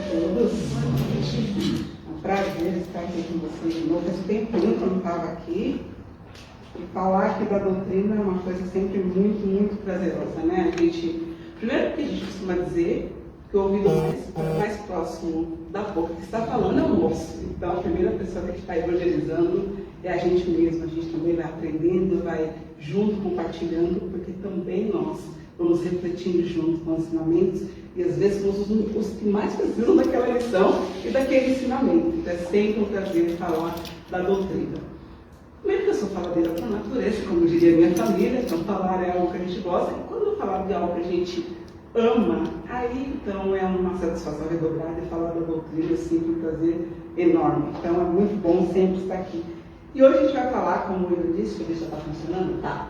todos. É um prazer estar aqui com vocês de novo. Faz tempo que eu não estava aqui. E falar aqui da doutrina é uma coisa sempre muito, muito prazerosa, né? Primeiro que a gente costuma dizer que o ouvido mais próximo da boca que está falando é o nosso. Então, a primeira pessoa que está evangelizando é a gente mesmo. A gente também vai aprendendo, vai junto compartilhando, porque também nós vamos refletindo junto com os ensinamentos e às vezes somos os que mais precisam daquela lição e daquele ensinamento. Então, é sempre um prazer falar da doutrina. Primeiro que eu sou faladeira por natureza, como diria minha família, então falar é algo que a gente gosta, e quando eu falar de algo que a gente ama, aí então é uma satisfação redobrada e falar da doutrina é sempre um prazer enorme. Então é muito bom sempre estar aqui. E hoje a gente vai falar, como ele disse, que já está funcionando? Tá.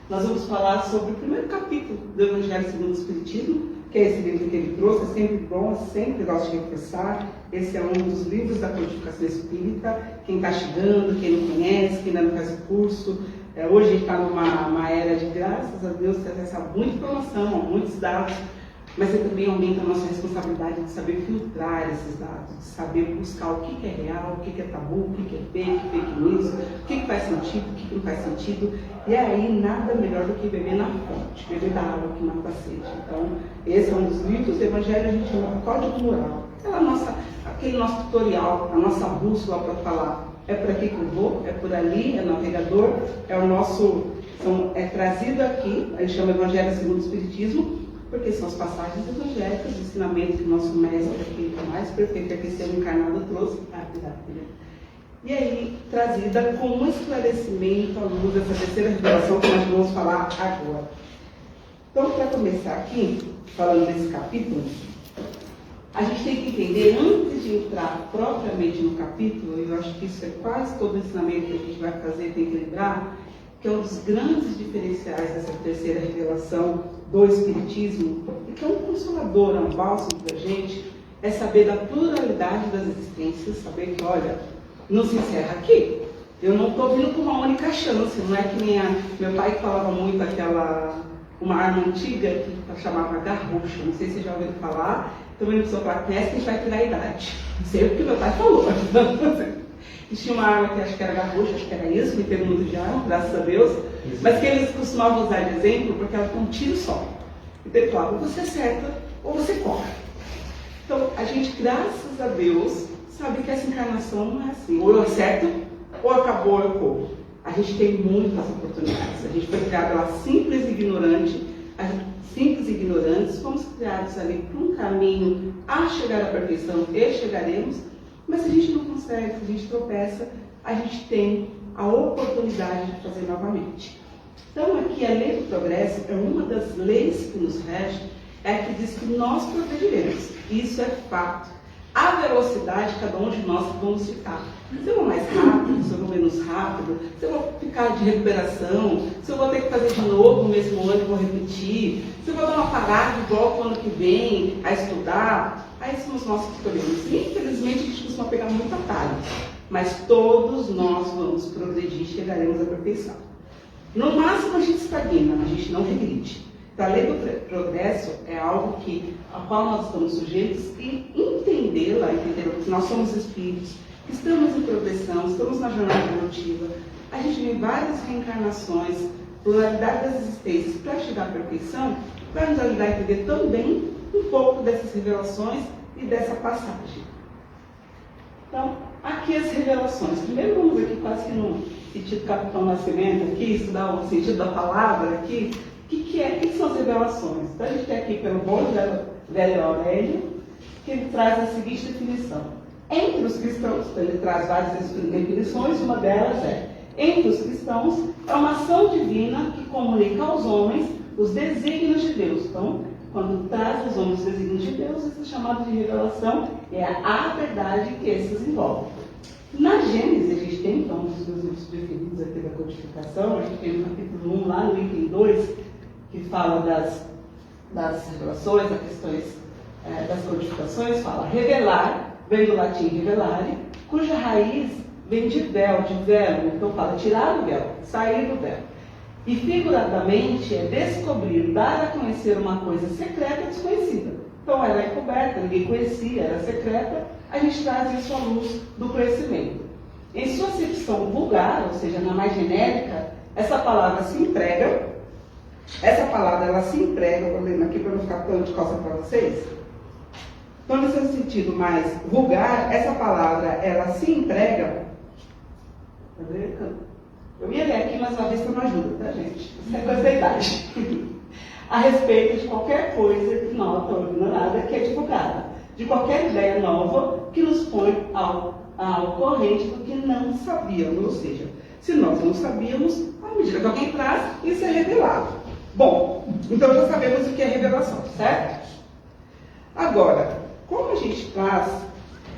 Nós vamos falar sobre o primeiro capítulo do Evangelho segundo o Espiritismo, que é esse livro que ele trouxe. É sempre bom, eu sempre gosto de reforçar. Esse é um dos livros da Codificação Espírita. Quem está chegando, quem não conhece, quem ainda não faz o curso, hoje a gente está numa era de, graças a Deus, ter acesso a muita informação, a muitos dados, mas ele também aumenta a nossa responsabilidade de saber filtrar esses dados, de saber buscar o que é real, o que é tabu, o que é fake news, o que faz sentido, o que não faz sentido. E aí, nada melhor do que beber na fonte, beber da água que mata a sede. Então, esse é um dos livros do Evangelho, a gente chama Código Moral. Aquele nosso tutorial, a nossa bússola para falar, é por aqui que eu vou, é por ali, é navegador, é o nosso, é trazido aqui, a gente chama Evangelho segundo o Espiritismo, porque são as passagens evangélicas, o ensinamento que o nosso mestre aqui, o mais perfeito que aqui ser encarnado, trouxe. E aí, trazida com um esclarecimento à luz dessa terceira revelação que nós vamos falar agora. Então, para começar aqui, falando desse capítulo, a gente tem que entender, antes de entrar propriamente no capítulo, e eu acho que isso é quase todo o ensinamento que a gente vai fazer, tem que lembrar, que é um dos grandes diferenciais dessa terceira revelação do Espiritismo, e que é um consolador, um bálsamo para a gente, é saber da pluralidade das existências, saber que, olha, não se encerra aqui. Eu não estou vindo com uma única chance, não é que nem meu pai que falava muito uma arma antiga que chamava garrucha, não sei se vocês já ouviram falar, também não precisam falar, conhece que a gente vai tirar a idade. Não sei o que meu pai falou. E tinha uma arma que acho que era garrucha, acho que era isso, me pegou muito de arma, graças a Deus, mas que eles costumavam usar de exemplo porque ela tem um tiro só. Então ele falava, ou você acerta ou você corre. Então a gente, graças a Deus, sabe que essa encarnação não é assim, ou eu acerto ou acabou, eu corro. A gente tem muitas oportunidades, a gente foi criado pela simples e ignorante, simples e ignorantes, fomos criados ali para um caminho a chegar à perfeição e chegaremos, mas se a gente não consegue, se a gente tropeça, a gente tem a oportunidade de fazer novamente. Então aqui a lei do progresso é uma das leis que nos rege, é a que diz que nós progrediremos. Isso é fato. A velocidade, cada um de nós vamos ficar. Se eu vou mais rápido, se eu vou menos rápido, se eu vou ficar de recuperação, se eu vou ter que fazer de novo no mesmo ano e vou repetir, se eu vou dar uma parada de volta no ano que vem a estudar, aí somos nós que escolhemos. Infelizmente a gente costuma pegar muito atalho, mas todos nós vamos progredir e chegaremos à perfeição. No máximo a gente estagna, a gente não regride. Então, a lei do progresso é algo a qual nós estamos sujeitos e entendê-la, que nós somos espíritos, estamos em progressão, estamos na jornada evolutiva, a gente vem várias reencarnações, pluralidade das existências para chegar à perfeição, vai nos ajudar a entender também um pouco dessas revelações e dessa passagem. Então, aqui as revelações. Primeiro vamos aqui quase que no sentido Capitão Nascimento, aqui, estudar o sentido da palavra aqui. O que são as revelações? Então a gente tem aqui pelo bom velho Aurélio, que ele traz a seguinte definição. Entre os cristãos, então ele traz várias definições, uma delas entre os cristãos, é uma ação divina que comunica aos homens os desígnios de Deus. Então, quando traz aos homens os desígnios de Deus, isso é chamado de revelação, é a verdade que esses envolvem. Na Gênesis, a gente tem, então, um dos meus livros preferidos aqui da codificação, a gente tem no capítulo 1, lá no item 2, que fala das revelações, das questões das codificações, fala revelar, vem do latim revelare, cuja raiz vem de véu, de velo, então fala tirar o véu, sair do véu. E figuradamente é descobrir, dar a conhecer uma coisa secreta e desconhecida. Então ela é coberta, ninguém conhecia, era secreta, a gente traz isso à luz do conhecimento. Em sua acepção vulgar, ou seja, na mais genérica, essa palavra se emprega. Essa palavra, ela se emprega, estou lendo aqui para não ficar tão de costa para vocês. Então, nesse sentido mais vulgar, essa palavra, ela se emprega. Tá vendo? Eu ia ler aqui, mas a vista não ajuda, tá, gente? Isso é coisa da idade. A respeito de qualquer coisa nova ou ignorada que é divulgada. De qualquer ideia nova que nos põe ao corrente do que não sabíamos. Ou seja, se nós não sabíamos, à medida que alguém traz, isso é revelado. Bom, então já sabemos o que é revelação, certo? Agora, como a gente traz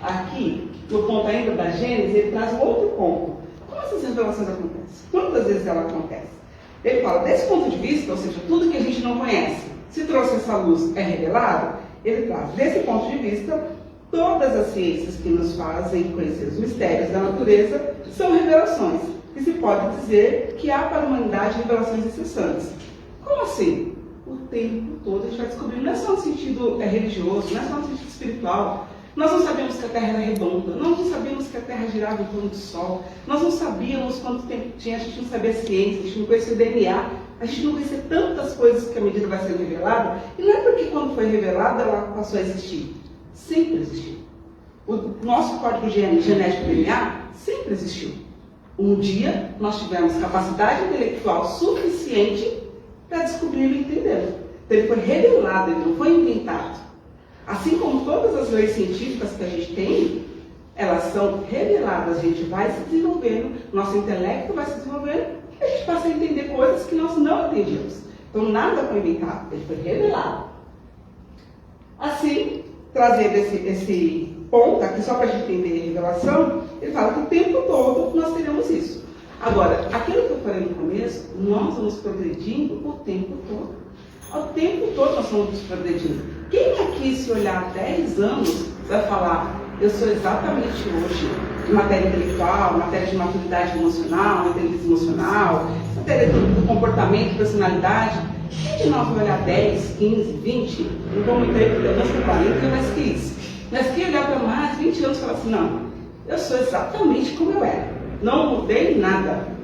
aqui, no ponto ainda da Gênesis, ele traz um outro ponto. Como essas revelações acontecem? Quantas vezes ela acontece? Ele fala, desse ponto de vista, ou seja, tudo que a gente não conhece, se trouxe essa luz, é revelado? Ele traz, desse ponto de vista, todas as ciências que nos fazem conhecer os mistérios da natureza são revelações. E se pode dizer que há para a humanidade revelações incessantes. Como assim? O tempo todo a gente vai descobrindo, não é só no sentido religioso, não é só no sentido espiritual. Nós não sabíamos que a Terra era redonda, nós não sabíamos que a Terra girava em torno do Sol, nós não sabíamos quanto tempo tinha, a gente não sabia a ciência, a gente não conhecia o DNA, a gente não conhecia tantas coisas que à medida vai sendo revelada, e não é porque quando foi revelada ela passou a existir. Sempre existiu. O nosso código genético DNA sempre existiu. Um dia nós tivemos capacidade intelectual suficiente para descobrir e entender. Então ele foi revelado, ele não foi inventado. Assim como todas as leis científicas que a gente tem, elas são reveladas, a gente vai se desenvolvendo, nosso intelecto vai se desenvolvendo, e a gente passa a entender coisas que nós não entendíamos. Então nada foi inventado, ele foi revelado. Assim, trazendo esse ponto aqui, só para a gente entender a revelação, ele fala que o tempo todo nós teremos isso. Agora, aquilo que eu falei no começo, nós vamos progredindo o tempo todo. Ao tempo todo nós vamos progredindo. Quem aqui, se olhar 10 anos, vai falar, eu sou exatamente hoje, em matéria intelectual, matéria de maturidade emocional, inteligência emocional, matéria do comportamento, personalidade. Quem de nós vai olhar 10, 15, 20, não vou muito aí, porque eu não sou 40, mais que isso. Mas quem olhar para mais 20 anos e falar assim, não, eu sou exatamente como eu era, não mudei nada.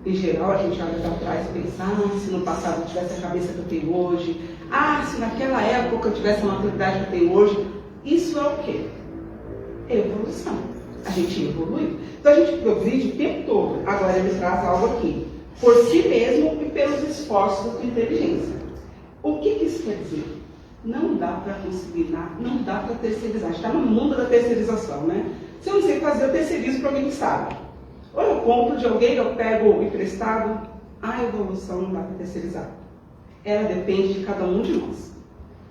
Em geral, a gente olha para trás e pensa, se no passado eu tivesse a cabeça que eu tenho hoje, se naquela época eu tivesse a maturidade que eu tenho hoje. Isso é o quê? Evolução. A gente evolui. Então a gente progride o tempo todo. Agora ele traz algo aqui. Por si mesmo e pelos esforços de inteligência. O que isso quer dizer? Não dá para conseguir nada, não dá para terceirizar. A gente está no mundo da terceirização, né? Se eu não sei fazer, eu terceirizo para alguém que sabe. Ou eu compro de alguém, eu pego emprestado. A evolução não dá para terceirizar. Ela depende de cada um de nós.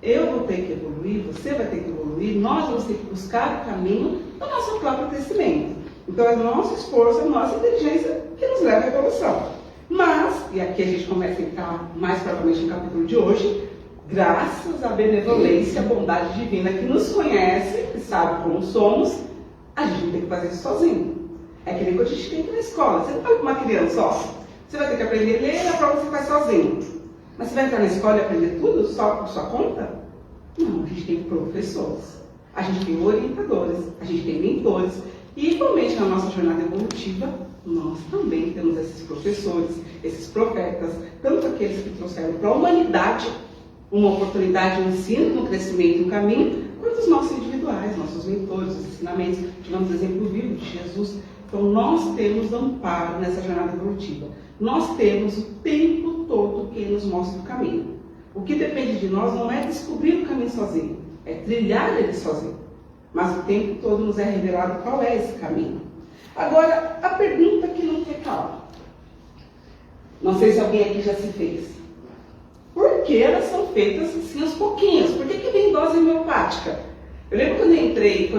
Eu vou ter que evoluir, você vai ter que evoluir, nós vamos ter que buscar o caminho do nosso próprio crescimento. Então é o nosso esforço, a nossa inteligência que nos leva à evolução. Mas, e aqui a gente começa a entrar mais propriamente no capítulo de hoje, graças à benevolência, à bondade divina que nos conhece, que sabe como somos, a gente não tem que fazer isso sozinho. É que nem quando a gente tem que ir na escola. Você não vai com uma criança só. Você vai ter que aprender a ler e a prova você faz sozinho. Mas você vai entrar na escola e aprender tudo só por sua conta? Não, a gente tem professores, a gente tem orientadores, a gente tem mentores. E igualmente na nossa jornada evolutiva, nós também temos esses professores, esses profetas, tanto aqueles que trouxeram para a humanidade uma oportunidade de ensino, no crescimento, no caminho, quanto os nossos individuais, nossos mentores, os ensinamentos. Tivemos exemplo vivo de Jesus. Então nós temos amparo nessa jornada evolutiva. Nós temos o tempo todo quem nos mostra o caminho. O que depende de nós não é descobrir o caminho sozinho, é trilhar ele sozinho. Mas o tempo todo nos é revelado qual é esse caminho. Agora, a pergunta que não quer calar. Não sei se alguém aqui já se fez. Por que elas são feitas assim aos pouquinhos? Por que vem dose homeopática? Eu lembro quando eu entrei,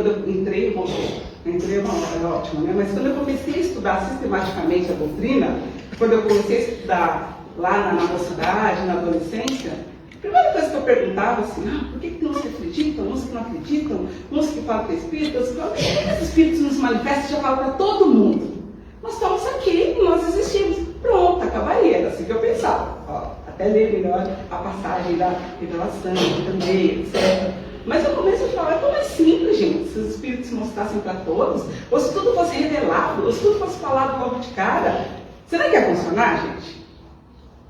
era ótimo, né? Mas quando eu comecei a estudar sistematicamente a doutrina, quando eu comecei a estudar lá na mocidade, na adolescência, a primeira coisa que eu perguntava assim, por que uns que acreditam, uns que não acreditam, uns que falam que é espírito, outros que falam que os espíritos nos manifestam, já falam para todo mundo. Nós estamos aqui, nós existimos. Pronto, acabaria, era assim que eu pensava. até ler melhor a passagem da revelação, também, etc. Mas no começo eu falava, é tão mais simples, gente, se os Espíritos se mostrassem para todos, ou se tudo fosse revelado, ou se tudo fosse falado logo de cara. Será que ia funcionar, gente?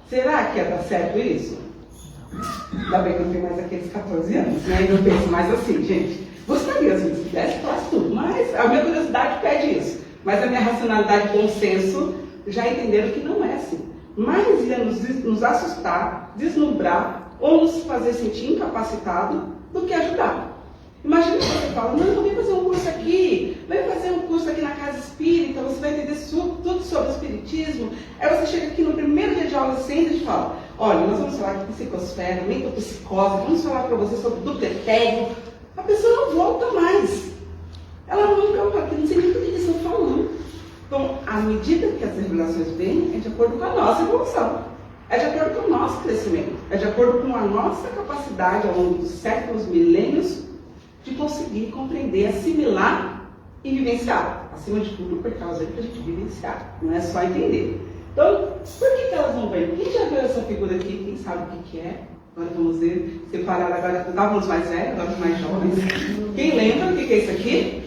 Será que ia dar certo isso? Ainda bem que eu não tenho mais aqueles 14 anos, né? Eu penso mais assim, gente. Gostaria, assim, se pudesse, faz tudo, mas a minha curiosidade pede isso. Mas a minha racionalidade e bom senso já entenderam que não é assim. Mas ia nos assustar, deslumbrar ou nos fazer sentir incapacitado do que ajudar. Imagina que você fala, não, eu vou fazer um curso aqui, vem fazer um curso aqui na Casa Espírita, você vai entender tudo sobre o Espiritismo. Aí você chega aqui no primeiro dia de aula, senta e fala, olha, nós vamos falar de psicosfera, metapsicose, vamos falar para você sobre duplo etéreo. A pessoa não volta mais. Ela nunca fala, não sei nem do que eles estão falando. Então, à medida que as revelações vêm, é de acordo com a nossa evolução. É de acordo com o nosso crescimento. É de acordo com a nossa capacidade, ao longo dos séculos, milênios, de conseguir compreender, assimilar e vivenciar. Acima de tudo, por causa que a gente vivenciar. Não é só entender. Então, por que elas não vêm? Quem já viu essa figura aqui? Quem sabe o que é? Agora vamos ver, separar agora, estávamos mais velhos, agora os mais jovens. Quem lembra o que é isso aqui?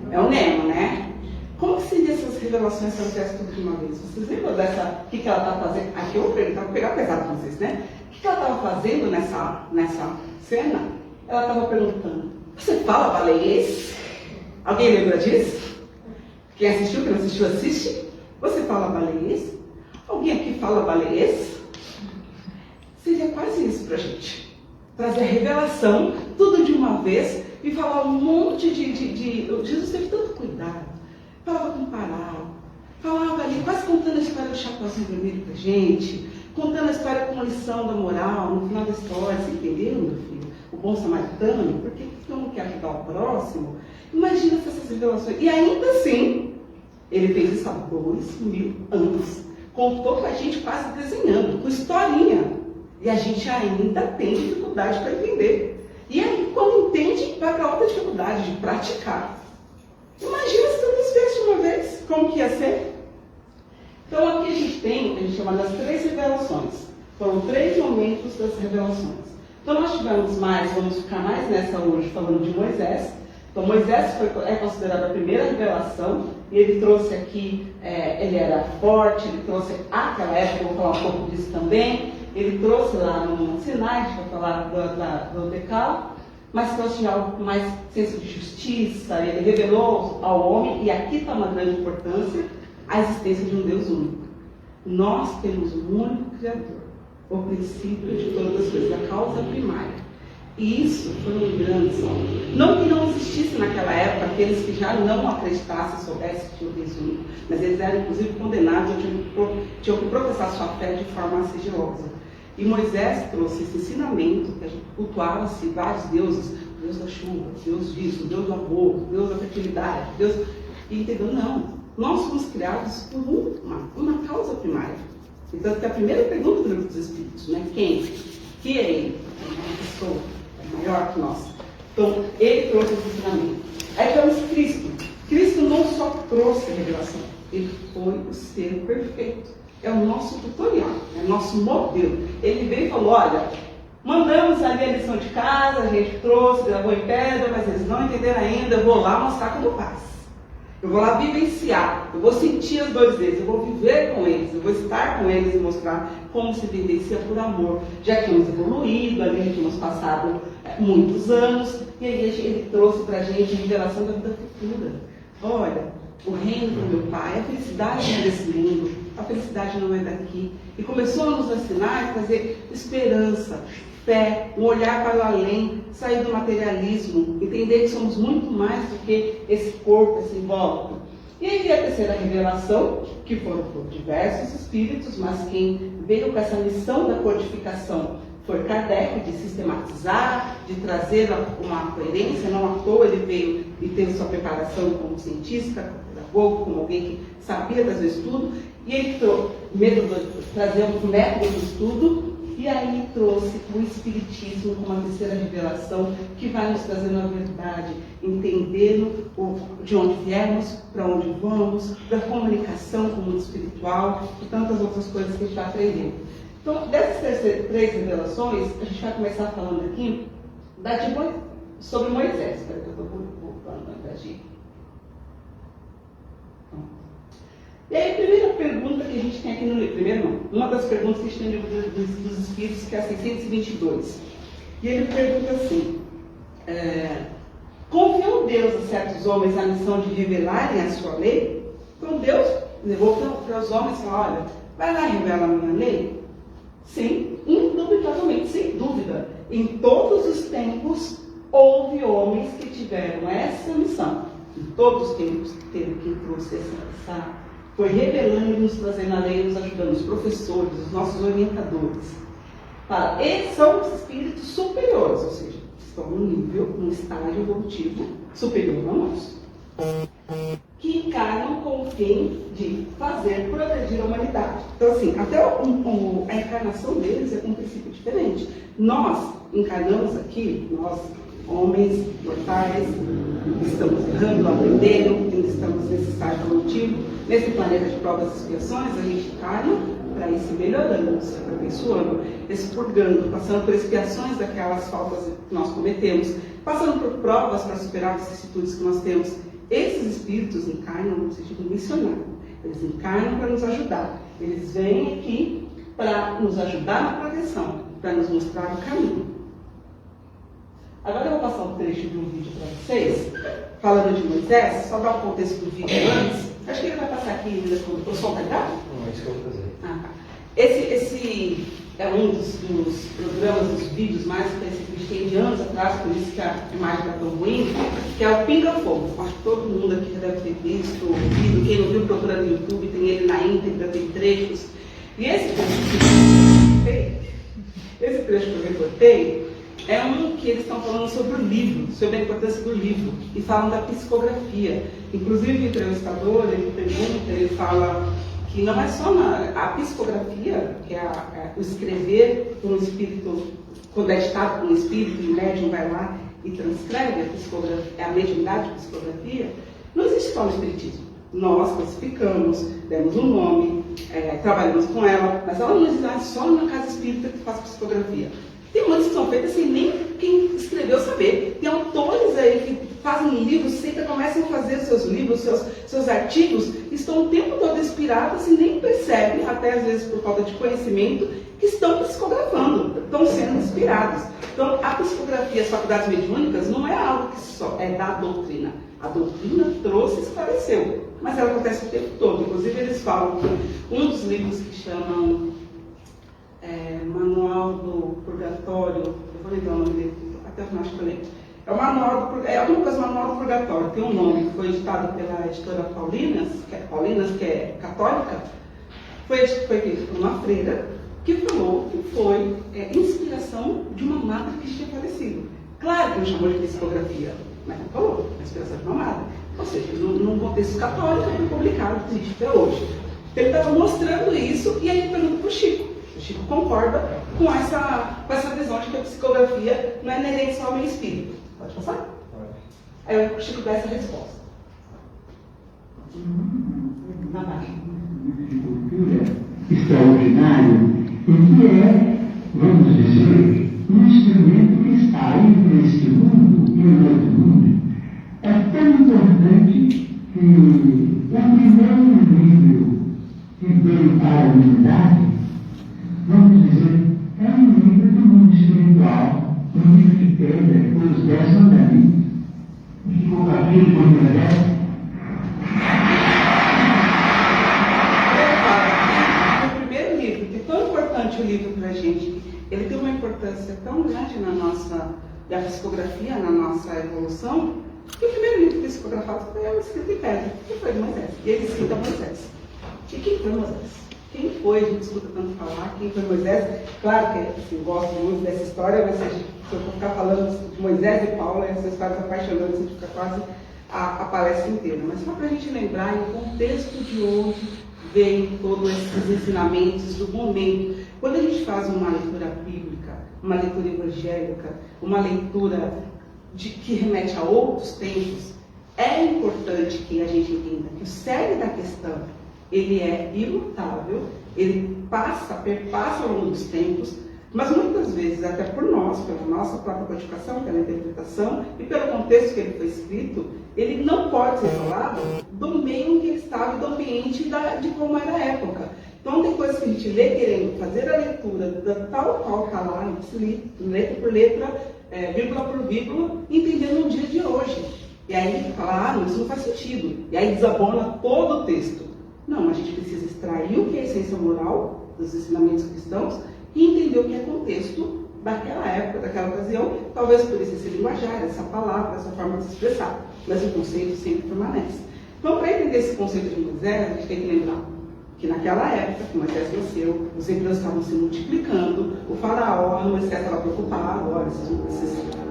É o Nemo, né? Como que seria essas revelações se eu fizesse tudo de uma vez? Vocês lembram dessa, o que ela está fazendo? Aqui eu vou perguntar, vou pegar pesado com vocês, né? O que ela estava fazendo nessa cena? Ela estava perguntando, você fala baleiês? Alguém lembra disso? Quem assistiu, quem não assistiu, assiste. Você fala baleiês? Alguém aqui fala baleiês? Seria quase isso pra gente. Trazer a revelação, tudo de uma vez, e falar um monte de... Jesus teve tanto cuidado. Falava com parábola, falava ali, quase contando a história do Chapeuzinho Vermelho pra gente, contando a história com uma lição da moral, no final da história. Você entendeu, meu filho? O bom samaritano, por que não quer ajudar o próximo? Imagina essas revelações. E ainda assim, ele fez isso há 2000 anos. Contou com a gente quase desenhando, com historinha. E a gente ainda tem dificuldade para entender. E aí, quando entende, vai para outra dificuldade de praticar. Imagina se tudo isso fez de uma vez, como que ia ser? Então aqui a gente tem, a gente chama das 3 revelações. Foram 3 momentos das revelações. Então nós tivemos mais, vamos ficar mais nessa hoje, falando de Moisés. Então Moisés é considerado a primeira revelação, e ele trouxe aqui, ele era forte, ele trouxe aquela época, eu vou falar um pouco disso também. Ele trouxe lá no Sinai, a gente vai falar do Decálogo, mas trouxe algo com mais senso de justiça. Ele revelou ao homem, e aqui está uma grande importância, a existência de um Deus único. Nós temos um único Criador, o princípio de todas as coisas, a causa primária. E isso foi um grande salto. Não que não existisse naquela época aqueles que já não acreditassem, soubessem que tinha um Deus único, mas eles eram inclusive condenados, tinham que professar sua fé de forma sigilosa. E Moisés trouxe esse ensinamento, que a gente cultuava-se vários deuses, o Deus da chuva, o Deus disso, o Deus do amor, o Deus da fertilidade, Deus... E entendeu? Não. Nós fomos criados por uma causa primária. Então, que a primeira pergunta do livro dos Espíritos, né? Quem? Que é ele? É uma pessoa, é maior que nós. Então, ele trouxe esse ensinamento. Aí temos Cristo. Cristo não só trouxe a revelação, ele foi o ser perfeito. É o nosso tutorial, é o nosso modelo. Ele veio e falou, olha, mandamos ali a lição de casa, a gente trouxe, gravou em pedra, mas eles não entenderam ainda, eu vou lá mostrar como faz. Eu vou lá vivenciar, eu vou sentir as dores deles, eu vou viver com eles, eu vou estar com eles e mostrar como se vivencia por amor. Já tínhamos evoluído, ali já tínhamos passado muitos anos, e aí ele trouxe para a gente a revelação da vida futura. Olha, o reino do meu Pai, a felicidade não é desse mundo, a felicidade não é daqui. E começou a nos ensinar a trazer esperança, fé, um olhar para o além, sair do materialismo, entender que somos muito mais do que esse corpo, esse invólucro. E aí veio a terceira revelação, que foram por diversos espíritos, mas quem veio com essa missão da codificação foi Kardec, de sistematizar, de trazer uma coerência. Não à toa ele veio e teve sua preparação como cientista, pedagogo, como alguém que sabia trazer estudo, e ele trazer um método de estudo, e aí trouxe o Espiritismo como uma terceira revelação, que vai nos trazendo a verdade, entendendo de onde viemos, para onde vamos, da comunicação com o mundo espiritual, e tantas outras coisas que a gente está aprendendo. Então, dessas três revelações, a gente vai começar falando aqui sobre Moisés. Espera que eu estou voltando ao invés de... E aí, a primeira pergunta que a gente tem aqui no livro, primeiro não, uma das perguntas que a gente tem no livro dos Espíritos, que é a 622. E ele pergunta assim, confiou Deus a certos homens a missão de revelarem a sua lei? Então Deus levou para os homens e falou, olha, vai lá e revela a minha lei? Sim, indubitavelmente, sem dúvida. Em todos os tempos, houve homens que tiveram essa missão. Em todos os tempos, teve quem trouxe essa... Foi revelando e nos trazendo a lei, nos ajudando, os professores, os nossos orientadores. Eles são os espíritos superiores, ou seja, estão num nível, num estágio evolutivo superior ao nosso, que encarnam com o fim de fazer progredir a humanidade. Então, assim, até a encarnação deles é com um princípio diferente. Nós encarnamos aqui, nós, homens mortais, estamos errando, aprendendo, ainda estamos nesse estágio evolutivo, nesse planeta de provas e expiações, a gente encarna para ir se melhorando, se aperfeiçoando, expurgando, passando por expiações daquelas faltas que nós cometemos, passando por provas para superar as vicissitudes que nós temos. Esses espíritos encarnam no sentido missionário. Eles encarnam para nos ajudar. Eles vêm aqui para nos ajudar na progressão, para nos mostrar o caminho. Agora eu vou passar um trecho de um vídeo para vocês, falando de Moisés, só dar o contexto do vídeo antes. Acho que ele vai passar aqui ainda quando o som está ligado? Não, é isso que eu vou fazer. Tá. Esse é um dos programas, dos vídeos mais conhecidos que a gente tem de anos atrás, por isso que a imagem está tão ruim, que é o Pinga Fogo. Acho que todo mundo aqui já deve ter visto, ouvido. Quem não viu, procura no YouTube, tem ele na íntegra, tem trechos. E esse trecho que eu recortei é um que eles estão falando sobre o livro, sobre a importância do livro, e falam da psicografia. Inclusive, o entrevistador, ele pergunta, ele fala que não é só a psicografia, que é o escrever por um espírito, quando é ditado por um espírito, e o médium vai lá e transcreve a psicografia, a mediunidade de psicografia, não existe só no espiritismo. Nós classificamos, demos um nome, trabalhamos com ela, mas ela não existe só na casa espírita que faz psicografia. Tem muitas que são feitas sem nem quem escreveu saber. Tem autores aí que fazem livros, começam a fazer seus livros, seus artigos, estão o tempo todo inspirados e nem percebem, até às vezes por falta de conhecimento, que estão psicografando, estão sendo inspirados. Então, a psicografia, as faculdades mediúnicas, não é algo que só é da doutrina. A doutrina trouxe e esclareceu, mas ela acontece o tempo todo. Inclusive, eles falam que um dos livros que chamam Manual do Purgatório, eu vou lembrar o nome dele, até o final acho que eu lembro. É o Manual do Purgatório, tem um nome que foi editado pela editora Paulinas, que é católica, foi feito por uma freira que falou que foi inspiração de uma madre que tinha falecido. Claro que não chamou de psicografia, mas não falou, inspiração de uma madre. Ou seja, num contexto católico, foi publicado, existe até hoje. Ele estava mostrando isso e aí ele pergunta para o Chico. O Chico concorda com essa visão de que a psicografia não é inerente só ao meio espírito. Pode passar? Pode. Aí o Chico dá essa resposta. Na página. Extraordinário, em que vamos dizer, um instrumento que está aí neste mundo e no outro mundo. É tão importante que o primeiro nível que veio para a humanidade, vamos dizer, é um nível do mundo espiritual, um nível que teve os 10 mandamentos. Ficou com aquilo por merece. O primeiro livro, que é tão importante o livro para a gente, ele tem uma importância tão grande na nossa psicografia, na nossa evolução, que o primeiro livro psicografado foi escrito em pedra, que foi de Moisés. E ele cita Moisés. E quem foi Moisés? Quem foi? A gente escuta tanto falar. Quem foi Moisés? Claro que assim, eu gosto muito dessa história, mas se eu for ficar falando de Moisés e Paulo, essa história é apaixonante, a gente fica quase a palestra inteira. Mas só para a gente lembrar em contexto de onde vem todos esses ensinamentos do momento. Quando a gente faz uma leitura bíblica, uma leitura evangélica, uma leitura que remete a outros tempos, é importante que a gente entenda que o cerne da questão ele é imutável ele perpassa ao longo dos tempos, mas muitas vezes, até por nós, pela nossa própria codificação, pela interpretação e pelo contexto que ele foi escrito, ele não pode ser isolado do meio em que ele estava e do ambiente de como era a época. Então, tem coisas que a gente lê querendo fazer a leitura da tal qual está lá, letra por letra, vírgula por vírgula, entendendo o dia de hoje. E aí fala, não, isso não faz sentido. E aí desabona todo o texto. Não, a gente precisa extrair o que é a essência moral dos ensinamentos cristãos e entender o que é contexto daquela época, daquela ocasião, talvez por esse linguajar, essa palavra, essa forma de se expressar. Mas o conceito sempre permanece. Então, para entender esse conceito de Moisés, a gente tem que lembrar que naquela época que Moisés nasceu, os hebreus estavam se multiplicando, o faraó, Moisés estava preocupado, olha,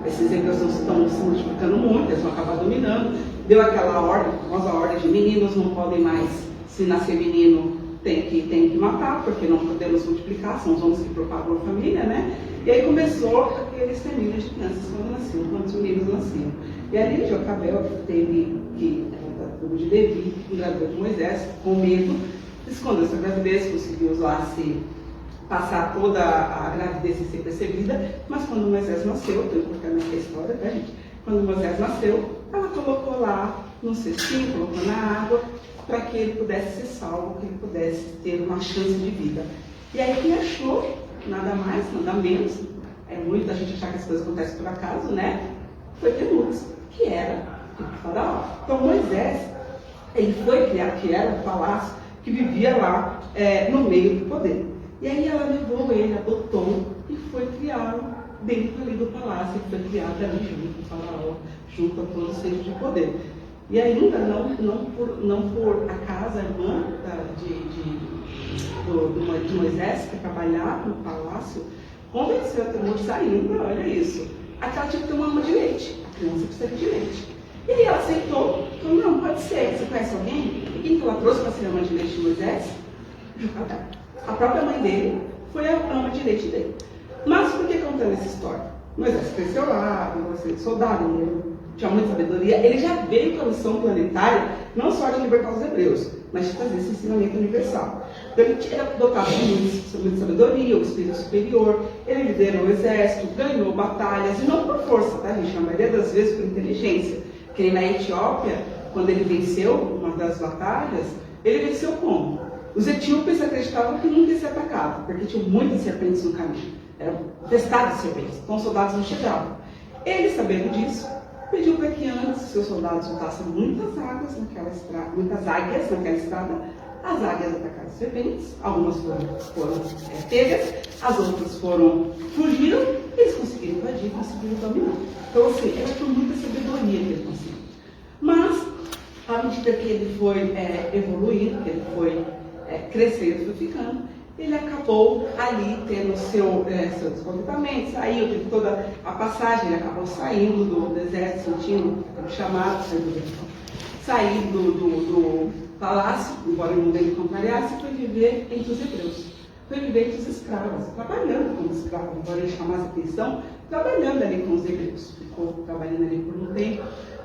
esses hebreus estão se multiplicando muito, eles vão acabar dominando, deu aquela ordem, a famosa ordem de meninos não podem mais, se nascer menino, tem que matar, porque não podemos multiplicar, são os homens que propagam a família, né? E aí começou aquele extermínio de crianças quando os meninos nasciam. E ali Jocabel teve que, da tribo de Levi, engravidou de Moisés, com medo, escondeu essa gravidez, conseguiu lá passar toda a gravidez sem ser percebida, mas quando Moisés nasceu, eu vou contar a história, tá, gente? Quando Moisés nasceu, ela colocou lá num cestinho, colocou na água, para que ele pudesse ser salvo, que ele pudesse ter uma chance de vida. E aí quem achou, nada mais, nada menos, é muito a gente achar que as coisas acontecem por acaso, né? Foi Temútes, que era o faraó. Então Moisés, ele foi criado, que era o palácio, que vivia lá no meio do poder. E aí ela levou ele, adotou e foi criá-lo dentro ali do palácio, e foi criado ali junto com o faraó, junto a todos os centros de poder. E ainda, não por acaso, a irmã de Moisés, que trabalhava no palácio, convenceu a Temútes ainda, olha isso, aquela tinha que ter uma ama de leite, a criança precisa de leite. E aí ela aceitou, falou, não, pode ser, você conhece alguém? E quem que ela trouxe para ser a ama de leite de Moisés? Jocabel. A própria mãe dele foi a ama de leite dele. Mas por que contando essa história? Moisés cresceu lá, ele soldado, ele tinha muita sabedoria, ele já veio com a missão planetária, não só de libertar os hebreus, mas de fazer esse ensinamento universal. Então ele era dotado de muita sabedoria, o espírito superior, ele liderou o exército, ganhou batalhas, e não por força, tá, gente? Na maioria das vezes por inteligência. Que nem na Etiópia, quando ele venceu uma das batalhas, ele venceu como? Os etíopes acreditavam que nunca ia ser atacado, porque tinham muitas serpentes no caminho. Eram testadas de serpentes, então os soldados não chegavam. Ele, sabendo disso, pediu para que antes seus soldados soltassem muitas águias naquela estrada. As águias atacaram as serpentes, algumas foram pegas, as outras fugiram, e eles conseguiram invadir e conseguiram dominar. Então, assim, era por muita sabedoria que ele conseguiu. Mas, à medida que ele foi evoluindo, que ele foi crescendo, foi ficando, ele acabou ali tendo seu descontentamento, saiu, teve toda a passagem, ele acabou saindo do exército, sentindo o chamado, saindo do palácio, embora o mundo ele contrariasse, foi viver entre os hebreus, foi viver entre os escravos, trabalhando como escravo, embora ele chamasse atenção, trabalhando ali com os hebreus, ficou trabalhando ali por um tempo,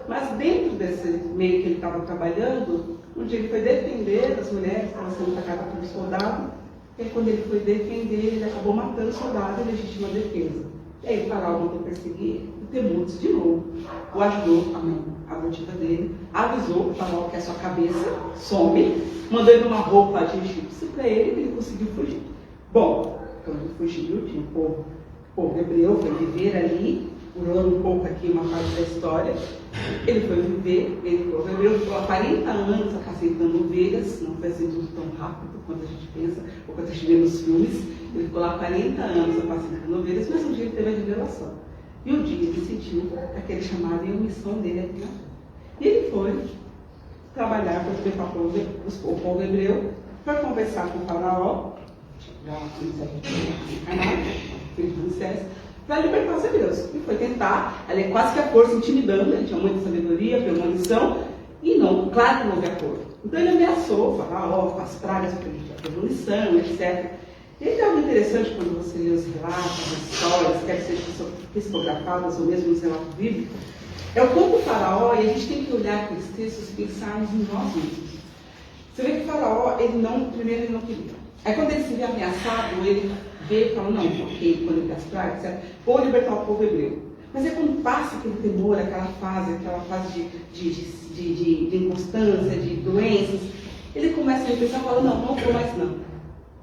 mas dentro desse meio que ele estava trabalhando, um dia ele foi defender as mulheres que estavam sendo atacadas por um soldado. E aí, quando ele foi defender, ele acabou matando o soldado em legítima defesa. E aí o faraó mandou perseguir e Temútes de novo o ajudou, a motiva dele, avisou o faraó que a sua cabeça some, mandou ele uma roupa de egípcio para ele e ele conseguiu fugir. Bom, quando ele fugiu, tinha um povo hebreu, foi viver ali, pulando um pouco aqui uma parte da história. Ele foi viver, ele ficou há 40 anos apacentando ovelhas, não foi assim tudo tão rápido quanto a gente pensa, ou quanto a gente vê nos filmes. Ele ficou lá 40 anos apacentando ovelhas, mas um dia ele teve a revelação. E um dia ele sentiu aquele chamado e a missão dele aqui na terra. E ele foi trabalhar para libertar o povo hebreu, foi conversar com o faraó, já filho de Moisés, para libertar os hebreus. E foi tentar, ela é quase que a força intimidando, ele tinha muita sabedoria, premonição, e não, claro que não houve acordo. Então ele ameaçou, falar, com as pragas, a premonição, etc. E é algo interessante quando você lê os relatos, as histórias, quer que sejam psicografadas ou mesmo nos relatos bíblicos, é o quanto o faraó, e a gente tem que olhar aqueles textos e pensarmos em nós mesmos. Você vê que o faraó, primeiro ele não queria. Aí quando ele se vê ameaçado, ele vê e fala, não, ok, quando ele está etc., vou libertar o povo hebreu. Mas é quando passa aquele temor, aquela fase de inconstância, de doenças, ele começa a repensar e fala, não vou mais não.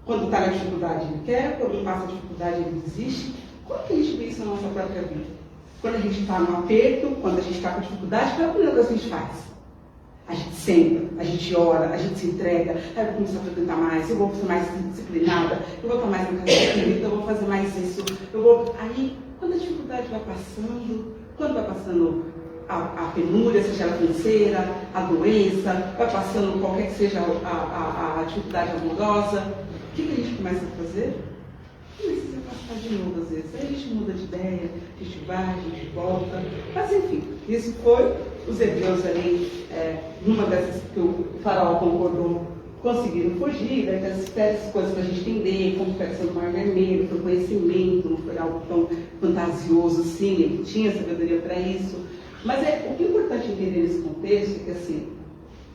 Quando está na dificuldade ele quer, quando passa a dificuldade ele desiste. Como que a gente vê isso na nossa própria vida? Quando a gente está no aperto, quando a gente está com dificuldade, qual é a primeira coisa que a gente faz? A gente senta, a gente ora, a gente se entrega, eu vou começar a frequentar mais, eu vou ser mais disciplinada, eu vou estar mais na casa espírita, eu vou fazer mais isso, Aí, quando a dificuldade vai passando, quando vai passando a penúria, seja ela financeira, a doença, vai passando qualquer que seja a dificuldade amorosa, o que a gente começa a fazer? Começa a se afastar de novo às vezes. Aí a gente muda de ideia, a gente vai, a gente volta. Mas enfim, isso foi os hebreus ali, numa dessas que o faraó concordou, conseguiram fugir, dessas coisas para a gente entender, como foi ser o Mar Vermelho, foi conhecimento, não foi algo tão fantasioso assim, ele tinha sabedoria para isso. Mas o que é importante entender nesse contexto é que assim,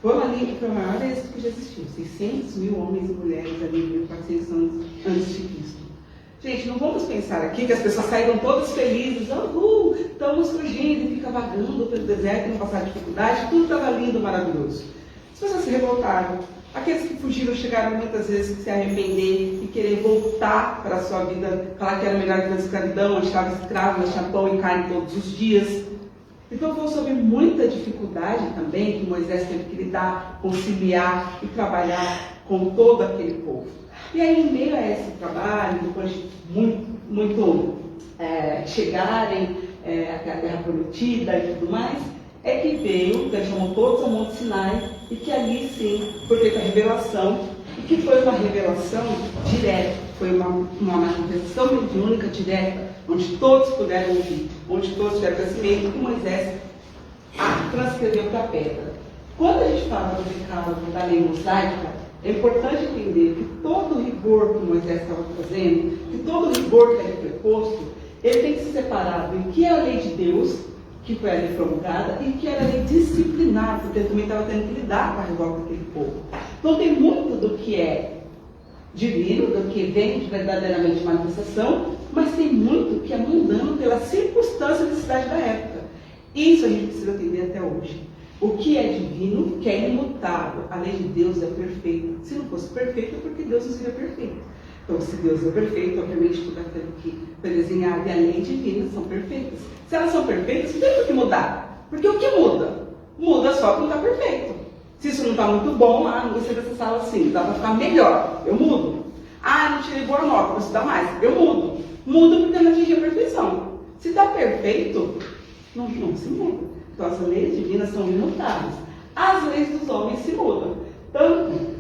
foi uma linha que foi a maior êxito que já existiu, 600 mil homens e mulheres ali, 1.400 anos antes de Cristo. Gente, não vamos pensar aqui que as pessoas saíram todas felizes, estamos fugindo e fica vagando pelo deserto, não passar dificuldade, tudo estava lindo, maravilhoso. As pessoas se revoltaram. Aqueles que fugiram chegaram muitas vezes a se arrepender e querer voltar para a sua vida, falar que era melhor que na escravidão, onde estava escravo, mas tinha pão e carne todos os dias. Então vou sobre muita dificuldade também que Moisés teve que lidar, conciliar e trabalhar com todo aquele povo. E aí, em meio a esse trabalho, depois de muito chegarem até a Terra Prometida e tudo mais, é que veio, eles chamam todos ao Monte Sinai, e que ali sim foi feita a revelação, e que foi uma revelação direta, foi uma manifestação mediúnica direta, onde todos puderam ouvir, onde todos tiveram conhecimento, e Moisés a transcreveu para a pedra. Quando a gente fala do decálogo da lei mosaica, é importante entender que todo o rigor que Moisés estava fazendo, que todo o rigor que ele foi posto, ele tem que ser separado em que é a lei de Deus, que foi a lei promulgada, e que era a lei disciplinar, porque ele também estava tendo que lidar com a revolta daquele povo. Então tem muito do que é divino, do que vem de verdadeiramente manifestação, mas tem muito que é mundano pela circunstância da cidade da época. Isso a gente precisa entender até hoje. O que é divino, que é imutável, a lei de Deus é perfeita. Se não fosse perfeita, é porque Deus não seria perfeito. Então, se Deus é perfeito, obviamente tudo aquilo que foi desenhado e a lei divina são perfeitas. Se elas são perfeitas, não tem por que mudar. Porque o que muda? Muda só quando está perfeito. Se isso não está muito bom, não gostei dessa sala assim, dá para ficar melhor, eu mudo. Não tirei boa nota, vou estudar mais, eu mudo. Muda porque não atingi a perfeição. Se está perfeito, não se muda. Então, as leis divinas são imutáveis. As leis dos homens se mudam. Tanto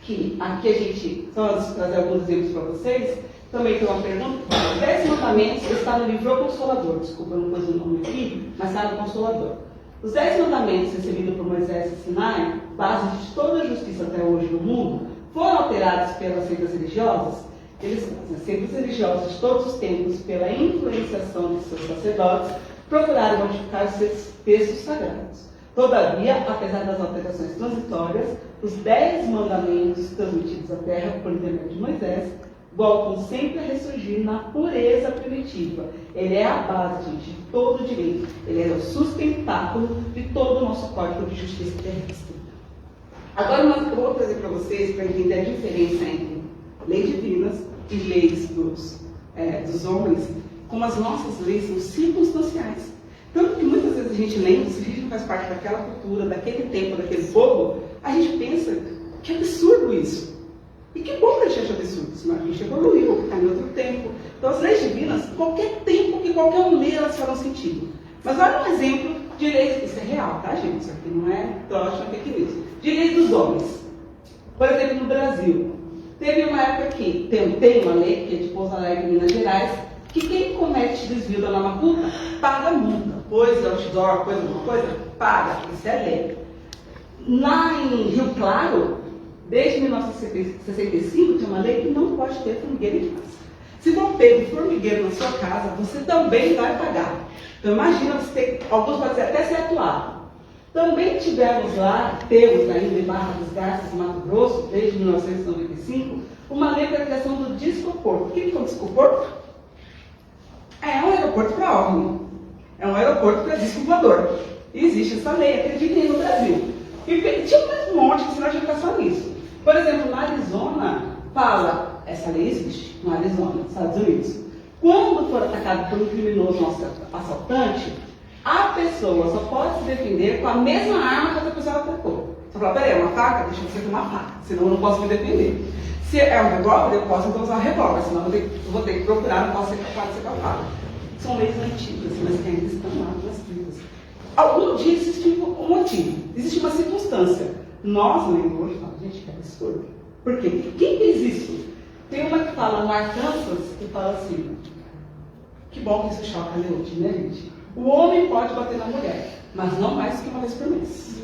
que aqui a gente, só trazer alguns exemplos para vocês, também tem uma pergunta. Os 10 mandamentos está no livro O Consolador. Desculpa, eu não pus o nome aqui, mas está no Consolador. Os 10 mandamentos recebidos por Moisés e Sinai, base de toda a justiça até hoje no mundo, foram alterados pelas seitas religiosas. As seitas religiosas de todos os tempos, pela influenciação de seus sacerdotes, procuraram modificar os seus textos sagrados. Todavia, apesar das alterações transitórias, os 10 mandamentos transmitidos à terra por intermédio de Moisés voltam sempre a ressurgir na pureza primitiva. Ele é a base, gente, de todo o direito. Ele é o sustentáculo de todo o nosso código de justiça terrestre. Agora eu vou trazer para vocês, para entender a diferença entre leis divinas e leis dos homens, como as nossas leis são circunstanciais. Tanto que muitas vezes a gente lembra, se a gente não faz parte daquela cultura, daquele tempo, daquele povo, a gente pensa que é absurdo isso. E que bom que a gente acha absurdo, senão a gente evoluiu, que está em outro tempo. Então as leis divinas, qualquer tempo que qualquer um lê, elas farão sentido. Mas olha um exemplo de leis, isso é real, tá gente? Isso aqui não é trocha, fake news. De leis dos homens. Por exemplo, no Brasil, teve uma época que tem uma lei, que é de Pouso Alegre, Minas Gerais, que quem comete desvio da norma pública paga multa. Coisa, outdoor, alguma coisa, paga. Isso é lei. Lá em Rio Claro, desde 1965, tinha uma lei que não pode ter formigueiro em casa. Se for pego formigueiro na sua casa, você também vai pagar. Então imagina você ter, alguns podem até ser atuado. Também temos ainda em Barra dos Garças, Mato Grosso, desde 1995, uma lei para a criação do discoporto. O que é um discoporto? É um aeroporto para OVNI. É um aeroporto para disco voador. E existe essa lei, acreditem, no Brasil. E tinha um monte de sinal de educação nisso. Por exemplo, na Arizona, fala, essa lei existe, na Arizona, nos Estados Unidos. Quando for atacado por um criminoso assaltante, a pessoa só pode se defender com a mesma arma que a pessoa atacou. Você fala, peraí, é uma faca? Deixa eu ser uma faca, senão eu não posso me defender. Se é um revólver, eu posso então usar um revólver, senão eu vou ter que procurar, não posso ser capaz de ser capaz. São leis antigas, mas que ainda estão lá nas vidas. Algum dia existe um motivo, existe uma circunstância. Nós, lendo hoje, falamos, gente, que absurdo. Por quê? Quem fez isso? Tem uma que fala no Arkansas, que fala assim, que bom que isso choca a Leote, né, gente? O homem pode bater na mulher, mas não mais do que uma vez por mês.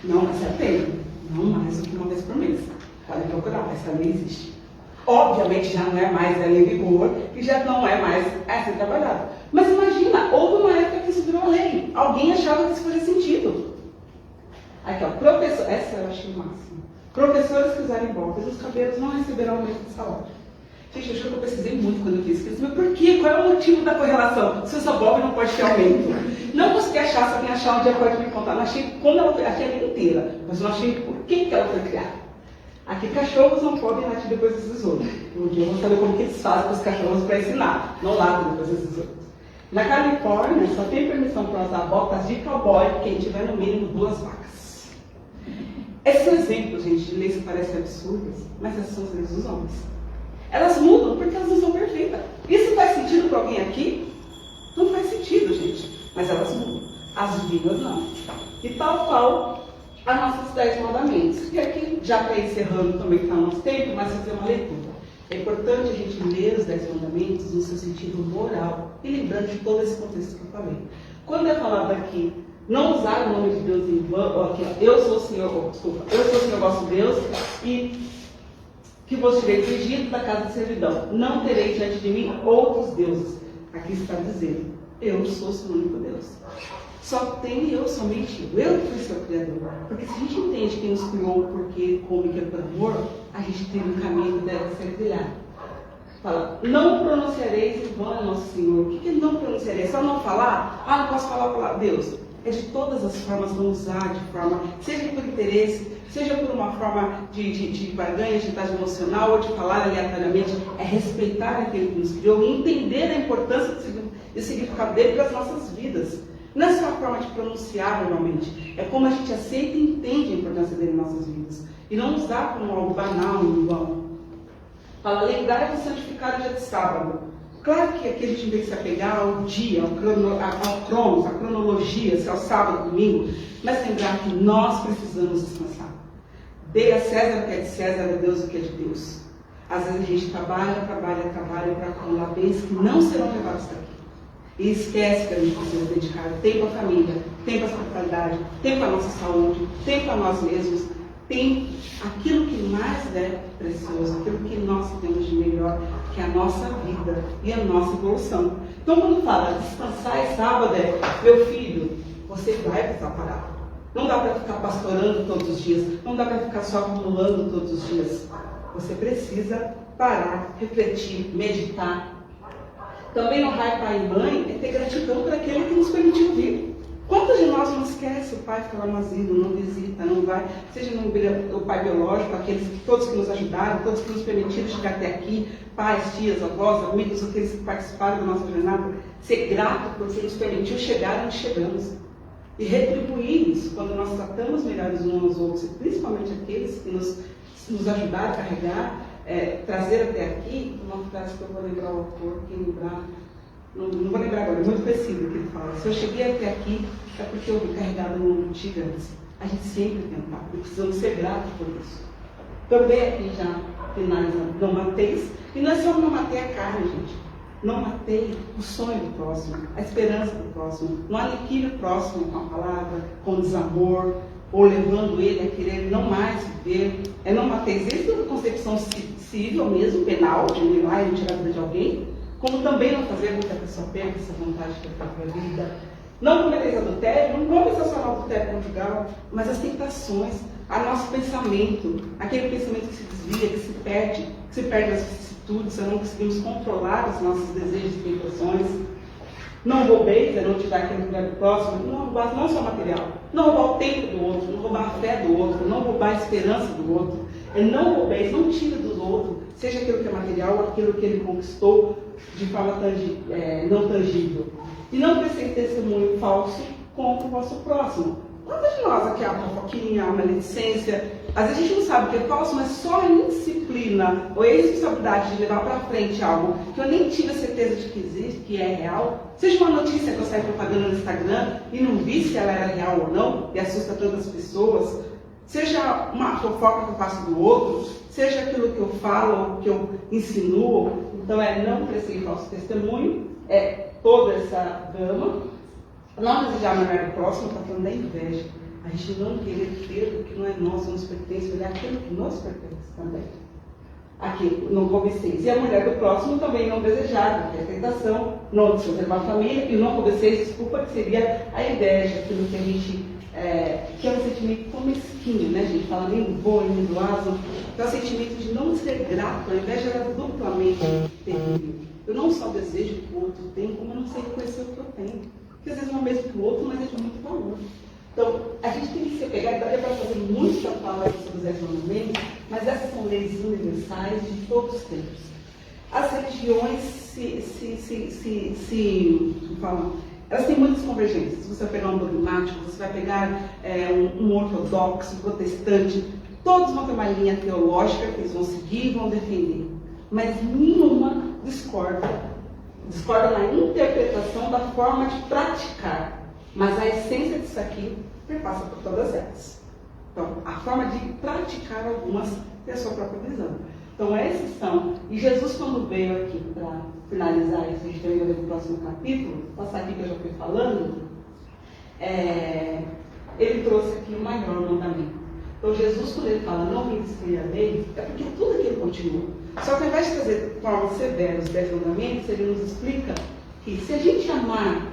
Não, essa é a pena. Não mais do que uma vez por mês. Podem procurar, essa lei existe. Obviamente já não é mais a lei em vigor e já não é mais assim trabalhado. Mas imagina, houve uma época que isso virou lei. Alguém achava que isso fazia sentido. Aqui, ó, professor, essa eu achei o máximo. Professores que usarem bobs os cabelos não receberão aumento de salário. Gente, eu juro que eu pesquisei muito quando eu fiz isso. Mas por quê? Qual é o motivo da correlação? Se usa bob não pode ter aumento. Não consegui achar, se alguém achar um dia pode me contar. Não achei quando ela foi, achei a lei inteira, mas não achei por que ela foi criada. Aqui, cachorros não podem latir depois dos 18. Um dia eu vou saber como que eles fazem com os cachorros para ensinar. Não latem depois dos 18. Na Califórnia, só tem permissão para usar botas de cowboy quem tiver no mínimo 2 vacas. Esses exemplos, gente, de leis que parecem absurdas, mas essas são as leis dos homens. Elas mudam porque elas não são perfeitas. Isso faz sentido para alguém aqui? Não faz sentido, gente. Mas elas mudam. As divinas não. E tal qual as nossas 10 mandamentos. E aqui, já para ir encerrando também que está no nosso tempo, mas fazer uma leitura. É importante a gente ler os 10 mandamentos no seu sentido moral e lembrando de todo esse contexto que eu falei. Quando é falado aqui, não usar o nome de Deus em vão, aqui, ó, eu sou o Senhor vosso Deus, e que vos tirei do Egito da casa de servidão. Não tereis diante de mim outros deuses. Aqui está dizendo, eu sou o seu único Deus. Só tem eu, somente eu que fui seu Criador. Porque se a gente entende quem nos criou, porque come que é por amor, a gente tem um caminho que deve ser trilhado. Fala, não pronunciareis em vão nosso Senhor. O que é não pronunciareis? Só não falar? Ah, não posso falar a palavra Deus. É de todas as formas, não usar de forma, seja por interesse, seja por uma forma de barganha, de idade emocional, ou de falar aleatoriamente, é respeitar aquele que nos criou e entender a importância e o significado dele para as nossas vidas. Não é só a forma de pronunciar normalmente, é como a gente aceita e entende a importância dele em nossas vidas. E não usar como algo banal e em vão. Fala, lembrar de santificar o dia de sábado. Claro que aqui a gente tem que se apegar ao dia, ao cronos, à cronologia, se é o sábado, domingo, mas lembrar que nós precisamos descansar. Dê a César o que é de César, a Deus o que é de Deus. Às vezes a gente trabalha para acumular bens que não serão levados daqui. E esquece que a gente precisa dedicar tempo à família, tempo à espiritualidade, tempo à nossa saúde, tempo a nós mesmos, tempo aquilo que mais é precioso, aquilo que nós temos de melhor, que é a nossa vida e a nossa evolução. Então, quando fala descansar é sábado, meu filho, você vai precisar parar. Não dá para ficar pastorando todos os dias, não dá para ficar só acumulando todos os dias. Você precisa parar, refletir, meditar. Também honrar pai e mãe é ter gratidão por aquele que nos permitiu vir. Quantos de nós não esquece o pai fica lá no asilo, não visita, não vai, seja o pai biológico, todos que nos ajudaram, todos que nos permitiram chegar até aqui, pais, tias, avós, amigos, aqueles que participaram da nossa jornada, ser grato por nos permitiu chegar onde chegamos. E retribuir isso quando nós tratamos melhores uns aos outros, e principalmente aqueles que nos ajudaram a carregar, trazer até aqui, uma frase que eu vou lembrar o autor, quem lembrar, não vou lembrar agora, é muito preciso o que ele fala. Se eu cheguei até aqui, é porque eu fui carregado num mundo de gigantes. A gente sempre tentar, e precisamos ser gratos por isso. Também aqui já finalizando, não mateis, e não é só não matei a carne, gente. Não matei o sonho do próximo, a esperança do próximo. Não aniquile o próximo com a palavra, com desamor, ou levando ele a querer não mais viver. Não mateis desde a concepção civil mesmo, penal, de ir lá e tirar a vida de alguém, como também não fazer com que a pessoa perca essa vontade de ter a própria vida. Não cometeis adultério, não vamos estacionar o adultério conjugal, mas as tentações, a nosso pensamento, aquele pensamento que se desvia, que se perde nas vicissitudes, não conseguimos controlar os nossos desejos e tentações. Não roubeis, não te dar aquele lugar do próximo, não roubar não só material, não roubar o tempo do outro, não roubar a fé do outro, não roubar a esperança do outro. Não roubeis, não tire do outro, seja aquilo que é material ou aquilo que ele conquistou de forma não tangível. E não prestei testemunho falso contra o vosso próximo. Quantos de nós aqui há uma fofoquinha, há uma maledicência? Às vezes a gente não sabe o que é falso, mas só a indisciplina ou a irresponsabilidade de levar para frente algo que eu nem tive a certeza de que existe, que é real. Seja uma notícia que eu saio propaganda no Instagram e não vi se ela era real ou não, e assusta tantas pessoas. Seja uma fofoca que eu faço do outro, seja aquilo que eu falo, que eu insinuo. Então não prestei falso testemunho, toda essa gama. Não desejar melhor do próximo, está falando da inveja. A gente não querer ter o que não é nosso, nos pertence, olhar aquilo que nos pertence também. Aqui, não cobeceis. E a mulher do próximo também não desejar, que é a tentação, não desconservar a família, e não cobeceis, desculpa, que seria a inveja, aquilo que a gente, que é um sentimento tão mesquinho, né, gente? Fala nem do bom, nem do aso, que é o sentimento de não ser grato. A inveja é duplamente terrível. Eu não só desejo que o outro tenha, como eu não sei reconhecer o que eu tenho. Porque às vezes não é o mesmo que o outro, mas é de muito valor. Então, a gente tem que se pegar, e daria para fazer muito para falar sobre os 10 mandamentos, mas essas são leis universais de todos os tempos. As religiões elas têm muitas convergências. Se você pegar um dogmático, você vai pegar um ortodoxo, um protestante, todos vão ter uma linha teológica que eles vão seguir e vão defender. Mas nenhuma discorda na interpretação da forma de praticar. Mas a essência disso aqui perpassa por todas elas. Então, a forma de praticar algumas tem a sua própria visão. Então, esses são. E Jesus, quando veio aqui para finalizar isso, a gente vai ver no próximo capítulo, passar aqui que eu já fui falando, ele trouxe aqui o maior mandamento. Então, Jesus, quando ele fala não vim destruir a lei, é porque tudo aquilo continua. Só que ao invés de trazer de forma severa os 10 mandamentos, ele nos explica que se a gente amar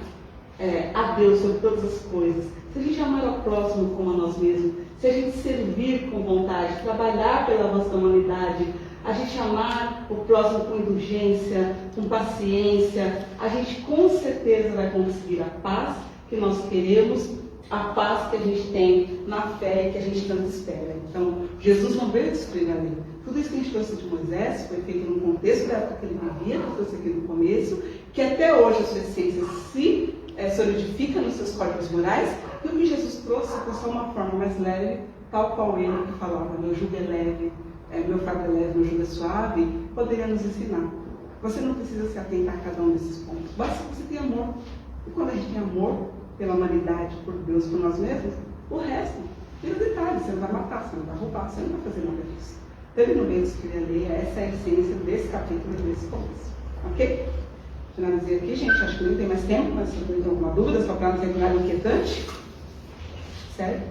a Deus sobre todas as coisas, se a gente amar ao próximo como a nós mesmos, se a gente servir com vontade, trabalhar pela nossa humanidade, a gente amar o próximo com indulgência, com paciência, a gente com certeza vai conseguir a paz que nós queremos, a paz que a gente tem na fé que a gente tanto espera. Então, Jesus não veio destruir a lei. Tudo isso que a gente trouxe de Moisés foi feito num contexto da época que ele vivia, que eu trouxe aqui no começo, que até hoje a sua essência se solidifica nos seus códigos morais, e o que Jesus trouxe foi só uma forma mais leve, tal qual ele que falava, meu jugo é leve, meu fardo é leve, meu jugo é suave, poderia nos ensinar. Você não precisa se atentar a cada um desses pontos, basta que você tenha amor. E quando a gente tem amor pela humanidade, por Deus, por nós mesmos, o resto, vira detalhe, você não vai matar, você não vai roubar, você não vai fazer nada disso. Então ele não veio destruir a lei, essa é a essência desse capítulo e desse começo. Ok? Finalizei aqui, gente, acho que nem tem mais tempo, mas se tem alguma dúvida, só para não ser nada inquietante. Sério?